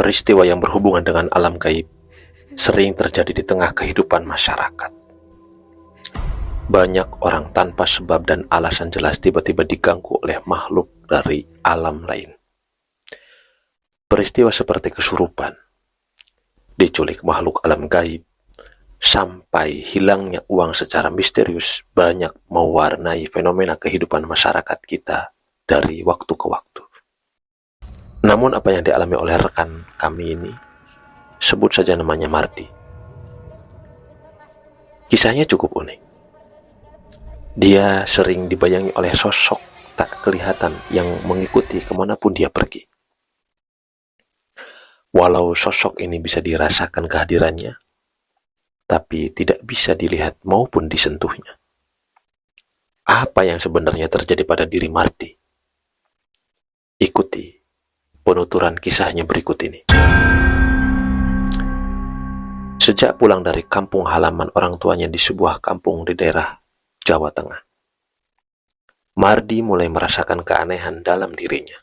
Peristiwa yang berhubungan dengan alam gaib sering terjadi di tengah kehidupan masyarakat. Banyak orang tanpa sebab dan alasan jelas tiba-tiba diganggu oleh makhluk dari alam lain. Peristiwa seperti kesurupan, diculik makhluk alam gaib, sampai hilangnya uang secara misterius banyak mewarnai fenomena kehidupan masyarakat kita dari waktu ke waktu. Namun apa yang dialami oleh rekan kami ini, sebut saja namanya Mardi. Kisahnya cukup unik. Dia sering dibayangi oleh sosok tak kelihatan yang mengikuti kemanapun dia pergi. Walau sosok ini bisa dirasakan kehadirannya, tapi tidak bisa dilihat maupun disentuhnya. Apa yang sebenarnya terjadi pada diri Mardi? Ikuti penuturan kisahnya berikut ini. Sejak pulang dari kampung halaman orang tuanya di sebuah kampung di daerah Jawa Tengah, Mardi mulai merasakan keanehan dalam dirinya.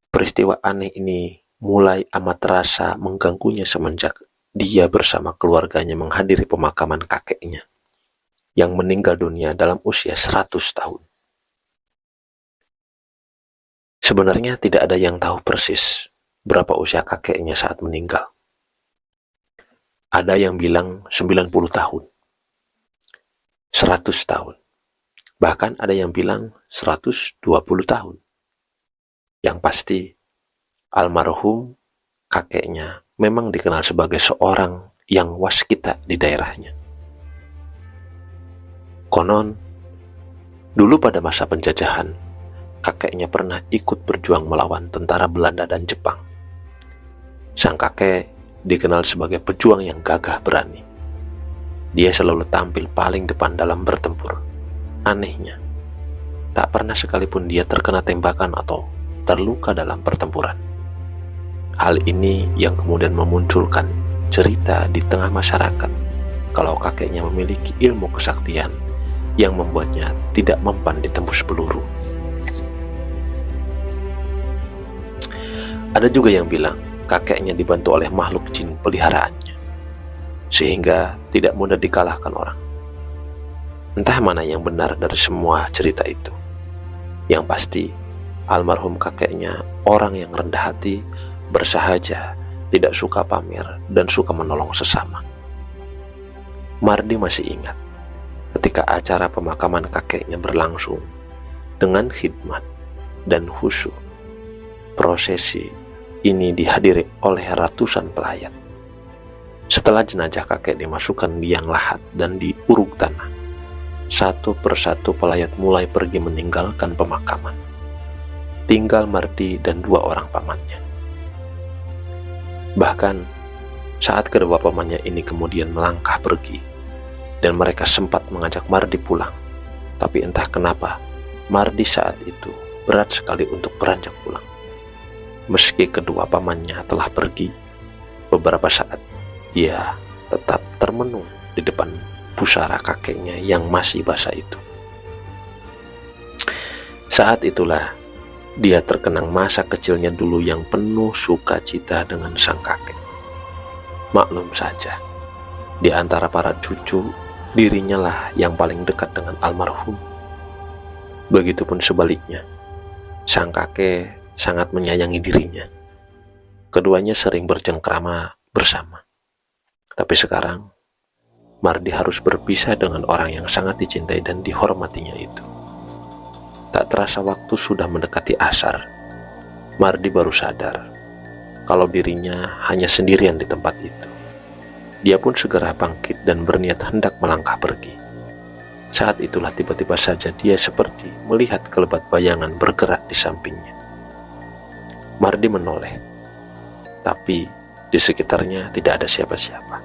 Peristiwa aneh ini mulai amat terasa mengganggunya semenjak dia bersama keluarganya menghadiri pemakaman kakeknya yang meninggal dunia dalam usia 100 tahun. Sebenarnya tidak ada yang tahu persis berapa usia kakeknya saat meninggal. Ada yang bilang 90 tahun, 100 tahun, bahkan ada yang bilang 120 tahun. Yang pasti, almarhum kakeknya memang dikenal sebagai seorang yang waskita di daerahnya. Konon, dulu pada masa penjajahan, kakeknya pernah ikut berjuang melawan tentara Belanda dan Jepang. Sang kakek dikenal sebagai pejuang yang gagah berani. Dia selalu tampil paling depan dalam bertempur. Anehnya, tak pernah sekalipun dia terkena tembakan atau terluka dalam pertempuran. Hal ini yang kemudian memunculkan cerita di tengah masyarakat kalau kakeknya memiliki ilmu kesaktian yang membuatnya tidak mempan ditembus peluru. Ada juga yang bilang kakeknya dibantu oleh makhluk jin peliharaannya, sehingga tidak mudah dikalahkan orang. Entah mana yang benar dari semua cerita itu. Yang pasti, almarhum kakeknya orang yang rendah hati, bersahaja, tidak suka pamer, dan suka menolong sesama. Mardi masih ingat ketika acara pemakaman kakeknya berlangsung dengan khidmat dan khusyuk. Prosesi ini dihadiri oleh ratusan pelayat. Setelah jenazah kakek dimasukkan liang lahat dan diuruk tanah, satu persatu pelayat mulai pergi meninggalkan pemakaman. Tinggal Mardi dan 2 orang pamannya. Bahkan saat kedua pamannya ini kemudian melangkah pergi, dan mereka sempat mengajak Mardi pulang, tapi entah kenapa Mardi saat itu berat sekali untuk beranjak pulang. Meski kedua pamannya telah pergi, beberapa saat ia tetap termenung di depan pusara kakeknya yang masih basah itu. Saat itulah dia terkenang masa kecilnya dulu yang penuh sukacita dengan sang kakek. Maklum saja, di antara para cucu, dirinya lah yang paling dekat dengan almarhum. Begitupun sebaliknya, sang kakek sangat menyayangi dirinya. Keduanya sering bercengkrama bersama. Tapi sekarang, Mardi harus berpisah dengan orang yang sangat dicintai dan dihormatinya itu. Tak terasa waktu sudah mendekati asar. Mardi baru sadar kalau dirinya hanya sendirian di tempat itu. Dia pun segera bangkit dan berniat hendak melangkah pergi. Saat itulah tiba-tiba saja dia seperti melihat kelebat bayangan bergerak di sampingnya. Mardi menoleh, tapi di sekitarnya tidak ada siapa-siapa.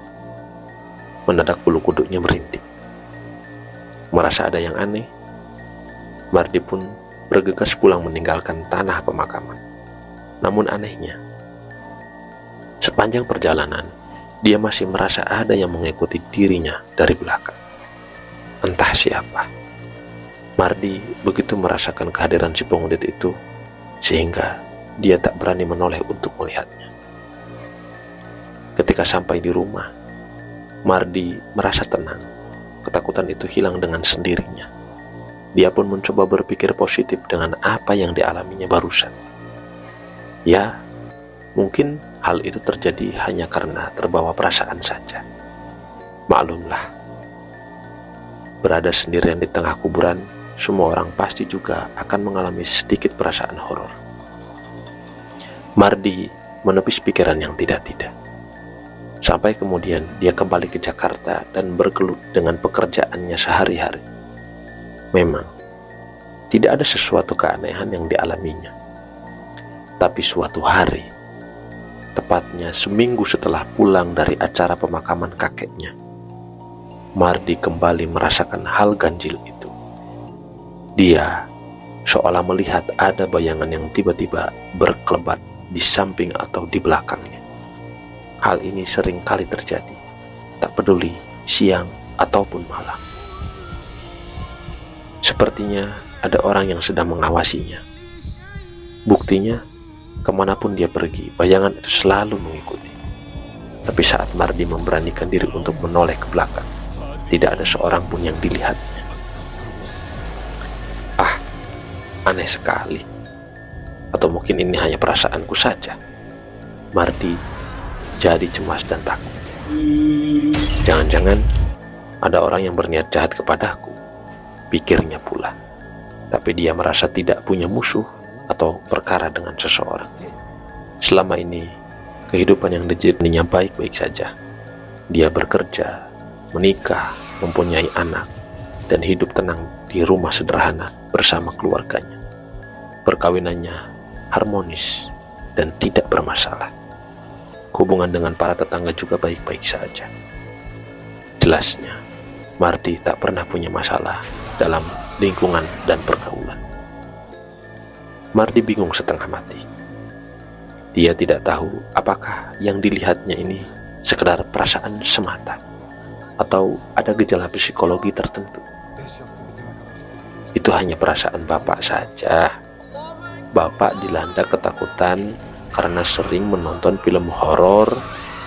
Mendadak bulu kuduknya merinding. Merasa ada yang aneh, Mardi pun bergegas pulang meninggalkan tanah pemakaman. Namun anehnya, sepanjang perjalanan, dia masih merasa ada yang mengikuti dirinya dari belakang. Entah siapa. Mardi begitu merasakan kehadiran si pengundit itu, sehingga dia tak berani menoleh untuk melihatnya. Ketika sampai di rumah, Mardi merasa tenang. Ketakutan itu hilang dengan sendirinya. Dia pun mencoba berpikir positif dengan apa yang dialaminya barusan. Ya, mungkin hal itu terjadi hanya karena terbawa perasaan saja. Maklumlah, berada sendirian di tengah kuburan, semua orang pasti juga akan mengalami sedikit perasaan horor. Mardi menepis pikiran yang tidak-tidak. Sampai kemudian dia kembali ke Jakarta dan bergelut dengan pekerjaannya sehari-hari. Memang, tidak ada sesuatu keanehan yang dialaminya. Tapi suatu hari, tepatnya seminggu setelah pulang dari acara pemakaman kakeknya, Mardi kembali merasakan hal ganjil itu. Dia seolah melihat ada bayangan yang tiba-tiba berkelebat di samping atau di belakangnya. Hal ini sering kali terjadi, tak peduli siang ataupun malam. Sepertinya ada orang yang sedang mengawasinya. Buktinya, kemanapun dia pergi, bayangan itu selalu mengikuti. Tapi saat Mardi memberanikan diri untuk menoleh ke belakang, tidak ada seorang pun yang dilihatnya. Ah, aneh sekali. Atau mungkin ini hanya perasaanku saja. Mardi jadi cemas dan takut. Jangan-jangan ada orang yang berniat jahat kepadaku, pikirnya pula. Tapi dia merasa tidak punya musuh atau perkara dengan seseorang. Selama ini, kehidupan yang dijalaninya baik-baik saja. Dia bekerja, menikah, mempunyai anak, dan hidup tenang di rumah sederhana bersama keluarganya. Perkawinannya harmonis dan tidak bermasalah. Hubungan dengan para tetangga juga baik-baik saja. Jelasnya, Mardi tak pernah punya masalah dalam lingkungan dan pergaulan. Mardi bingung setengah mati. Dia tidak tahu apakah yang dilihatnya ini sekedar perasaan semata atau ada gejala psikologi tertentu. Itu hanya perasaan bapak saja. Bapak dilanda ketakutan karena sering menonton film horor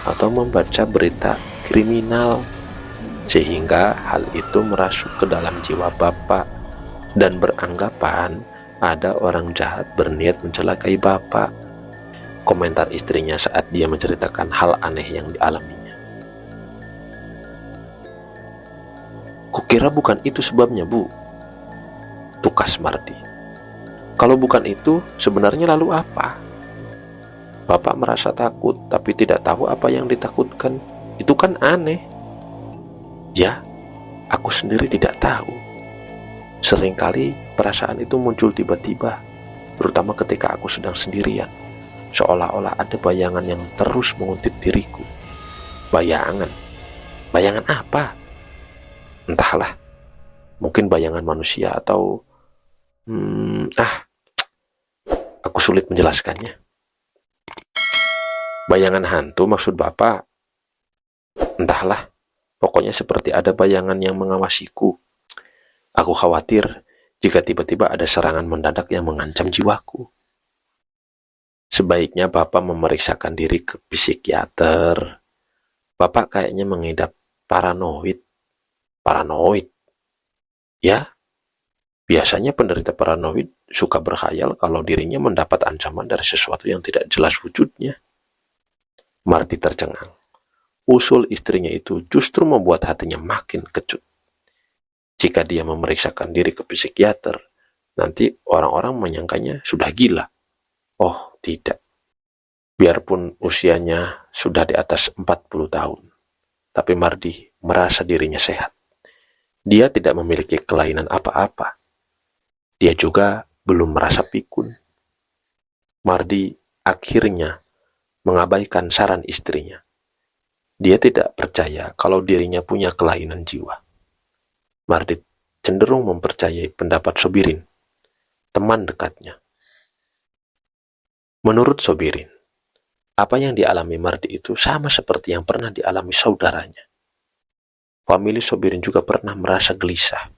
atau membaca berita kriminal, sehingga hal itu merasuk ke dalam jiwa bapak dan beranggapan ada orang jahat berniat mencelakai bapak. Komentar istrinya saat dia menceritakan hal aneh yang dialaminya. Kukira bukan itu sebabnya, Bu, tukas Mardi. Kalau bukan itu, sebenarnya lalu apa? Bapak merasa takut, tapi tidak tahu apa yang ditakutkan. Itu kan aneh. Ya, aku sendiri tidak tahu. Seringkali perasaan itu muncul tiba-tiba, terutama ketika aku sedang sendirian. Seolah-olah ada bayangan yang terus menguntit diriku. Bayangan? Bayangan apa? Entahlah. Mungkin bayangan manusia atau... aku sulit menjelaskannya. Bayangan hantu maksud Bapak? Entahlah, pokoknya seperti ada bayangan yang mengawasiku. Aku khawatir jika tiba-tiba ada serangan mendadak yang mengancam jiwaku. Sebaiknya Bapak memeriksakan diri ke psikiater. Bapak kayaknya mengidap paranoid. Paranoid? Ya, biasanya penderita paranoid suka berkhayal kalau dirinya mendapat ancaman dari sesuatu yang tidak jelas wujudnya. Mardi tercengang. Usul istrinya itu justru membuat hatinya makin kecut. Jika dia memeriksakan diri ke psikiater, nanti orang-orang menyangkanya sudah gila. Oh, tidak. Biarpun usianya sudah di atas 40 tahun, tapi Mardi merasa dirinya sehat. Dia tidak memiliki kelainan apa-apa. Dia juga belum merasa pikun. Mardi akhirnya mengabaikan saran istrinya. Dia tidak percaya kalau dirinya punya kelainan jiwa. Mardi cenderung mempercayai pendapat Sobirin, teman dekatnya. Menurut Sobirin, apa yang dialami Mardi itu sama seperti yang pernah dialami saudaranya. Famili Sobirin juga pernah merasa gelisah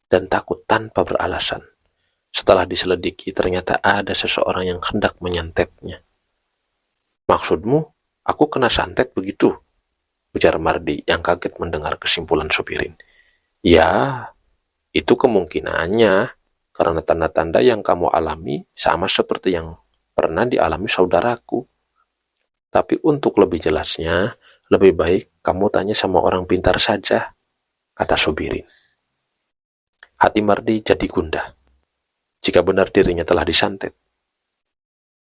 dan takut tanpa beralasan. Setelah diselidiki, ternyata ada seseorang yang hendak menyantetnya. Maksudmu, aku kena santet begitu? Ujar Mardi yang kaget mendengar kesimpulan Sobirin. Ya, itu kemungkinannya, karena tanda-tanda yang kamu alami sama seperti yang pernah dialami saudaraku. Tapi untuk lebih jelasnya, lebih baik kamu tanya sama orang pintar saja, kata Sobirin. Hati Mardi jadi gundah. Jika benar dirinya telah disantet,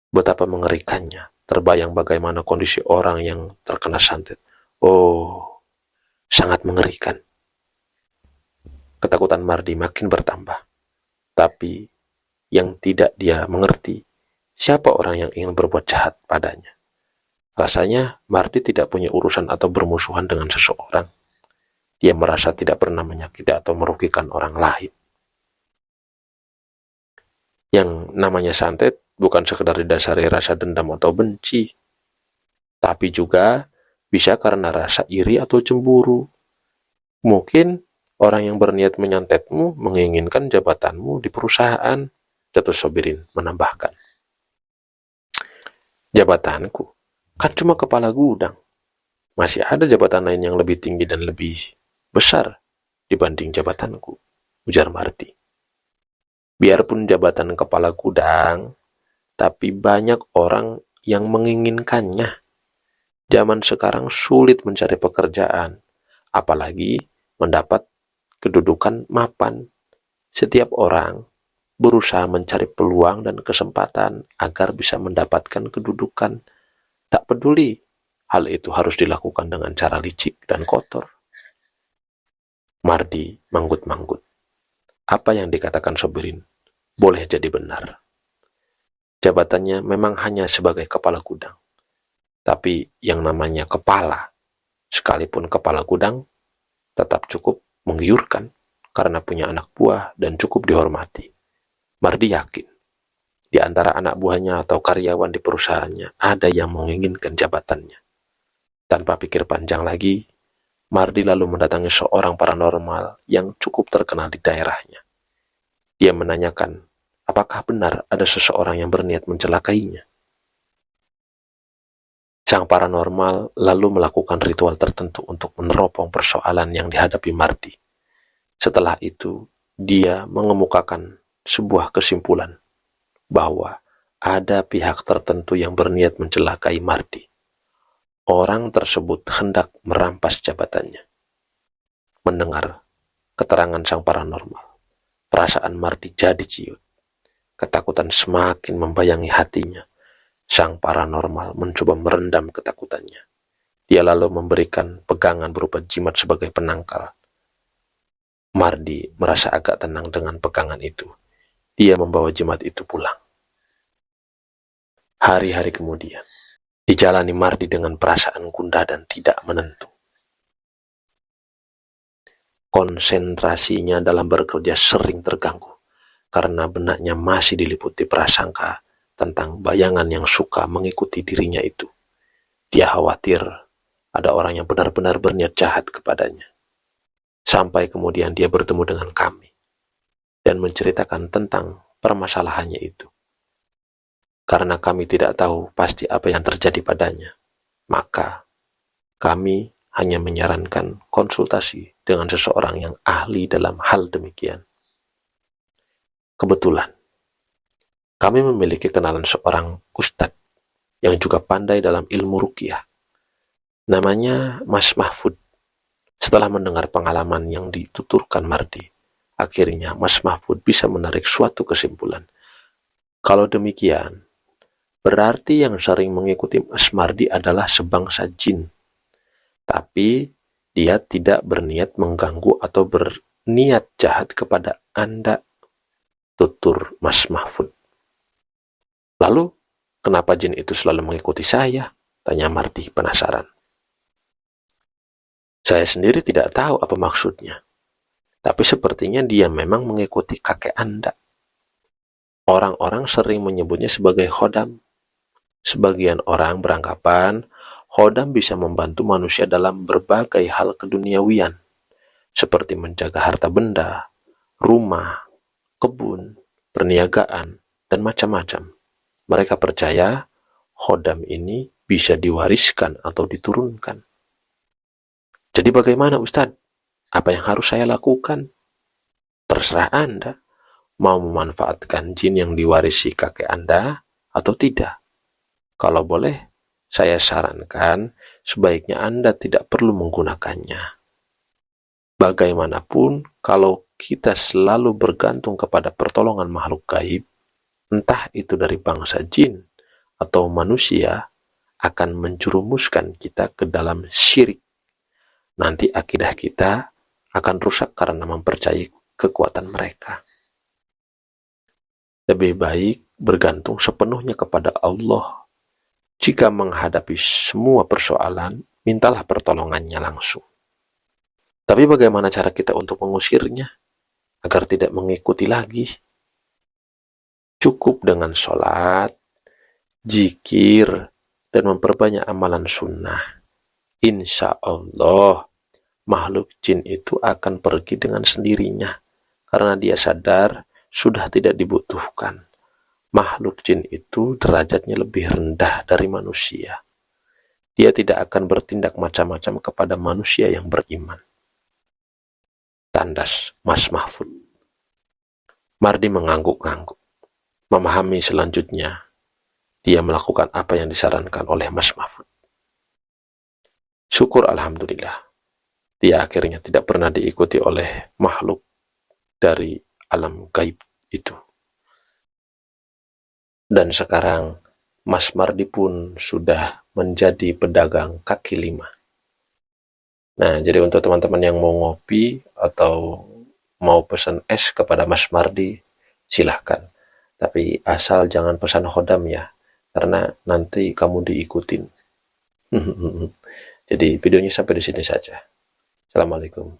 betapa mengerikannya. Terbayang bagaimana kondisi orang yang terkena santet. Oh, sangat mengerikan. Ketakutan Mardi makin bertambah. Tapi yang tidak dia mengerti, siapa orang yang ingin berbuat jahat padanya. Rasanya Mardi tidak punya urusan atau bermusuhan dengan seseorang. Dia merasa tidak pernah menyakiti atau merugikan orang lain. Yang namanya santet bukan sekedar didasari rasa dendam atau benci, tapi juga bisa karena rasa iri atau cemburu. Mungkin orang yang berniat menyantetmu menginginkan jabatanmu di perusahaan, Datuk Sobirin menambahkan. Jabatanku kan cuma kepala gudang. Masih ada jabatan lain yang lebih tinggi dan lebih besar dibanding jabatanku, ujar Mardi. Biarpun jabatan kepala gudang, tapi banyak orang yang menginginkannya. Zaman sekarang sulit mencari pekerjaan, apalagi mendapat kedudukan mapan. Setiap orang berusaha mencari peluang dan kesempatan agar bisa mendapatkan kedudukan. Tak peduli hal itu harus dilakukan dengan cara licik dan kotor. Mardi manggut-manggut. Apa yang dikatakan Sobirin boleh jadi benar. Jabatannya memang hanya sebagai kepala gudang. Tapi yang namanya kepala, sekalipun kepala gudang, tetap cukup menggiurkan karena punya anak buah dan cukup dihormati. Mardi yakin, di antara anak buahnya atau karyawan di perusahaannya ada yang menginginkan jabatannya. Tanpa pikir panjang lagi, Mardi lalu mendatangi seorang paranormal yang cukup terkenal di daerahnya. Dia menanyakan, apakah benar ada seseorang yang berniat mencelakainya? Sang paranormal lalu melakukan ritual tertentu untuk meneropong persoalan yang dihadapi Mardi. Setelah itu, dia mengemukakan sebuah kesimpulan bahwa ada pihak tertentu yang berniat mencelakai Mardi. Orang tersebut hendak merampas jabatannya. Mendengar keterangan sang paranormal, perasaan Mardi jadi ciut. Ketakutan semakin membayangi hatinya. Sang paranormal mencoba merendam ketakutannya. Dia lalu memberikan pegangan berupa jimat sebagai penangkal. Mardi merasa agak tenang dengan pegangan itu. Dia membawa jimat itu pulang. Hari-hari kemudian, dijalani Mardi dengan perasaan gundah dan tidak menentu. Konsentrasinya dalam bekerja sering terganggu, karena benaknya masih diliputi prasangka tentang bayangan yang suka mengikuti dirinya itu. Dia khawatir ada orang yang benar-benar berniat jahat kepadanya. Sampai kemudian dia bertemu dengan kami dan menceritakan tentang permasalahannya itu. Karena kami tidak tahu pasti apa yang terjadi padanya, maka kami hanya menyarankan konsultasi dengan seseorang yang ahli dalam hal demikian. Kebetulan, kami memiliki kenalan seorang ustadz yang juga pandai dalam ilmu ruqyah. Namanya Mas Mahfud. Setelah mendengar pengalaman yang dituturkan Mardi, akhirnya Mas Mahfud bisa menarik suatu kesimpulan. Kalau demikian, berarti yang sering mengikuti Mas Mardi adalah sebangsa jin. Tapi dia tidak berniat mengganggu atau berniat jahat kepada Anda, tutur Mas Mahfud. Lalu, kenapa jin itu selalu mengikuti saya? Tanya Mardi penasaran. Saya sendiri tidak tahu apa maksudnya. Tapi sepertinya dia memang mengikuti kakek Anda. Orang-orang sering menyebutnya sebagai khodam. Sebagian orang beranggapan khodam bisa membantu manusia dalam berbagai hal keduniawian, seperti menjaga harta benda, rumah, kebun, perniagaan, dan macam-macam. Mereka percaya khodam ini bisa diwariskan atau diturunkan. Jadi bagaimana Ustadz? Apa yang harus saya lakukan? Terserah Anda, mau memanfaatkan jin yang diwarisi kakek Anda atau tidak. Kalau boleh, saya sarankan sebaiknya Anda tidak perlu menggunakannya. Bagaimanapun, kalau kita selalu bergantung kepada pertolongan makhluk gaib, entah itu dari bangsa jin atau manusia, akan menjerumuskan kita ke dalam syirik. Nanti akidah kita akan rusak karena mempercayai kekuatan mereka. Lebih baik bergantung sepenuhnya kepada Allah. Jika menghadapi semua persoalan, mintalah pertolongannya langsung. Tapi bagaimana cara kita untuk mengusirnya agar tidak mengikuti lagi? Cukup dengan sholat, zikir, dan memperbanyak amalan sunnah. Insya Allah, makhluk jin itu akan pergi dengan sendirinya karena dia sadar sudah tidak dibutuhkan. Makhluk jin itu derajatnya lebih rendah dari manusia. Dia tidak akan bertindak macam-macam kepada manusia yang beriman. Tandas Mas Mahfud. Mardi mengangguk-angguk. Memahami selanjutnya, dia melakukan apa yang disarankan oleh Mas Mahfud. Syukur alhamdulillah, dia akhirnya tidak pernah diikuti oleh makhluk dari alam gaib itu. Dan sekarang Mas Mardi pun sudah menjadi pedagang kaki lima. Nah, jadi untuk teman-teman yang mau ngopi atau mau pesan es kepada Mas Mardi, silahkan. Tapi asal jangan pesan khodam ya, karena nanti kamu diikutin. Jadi videonya sampai di sini saja. Assalamualaikum.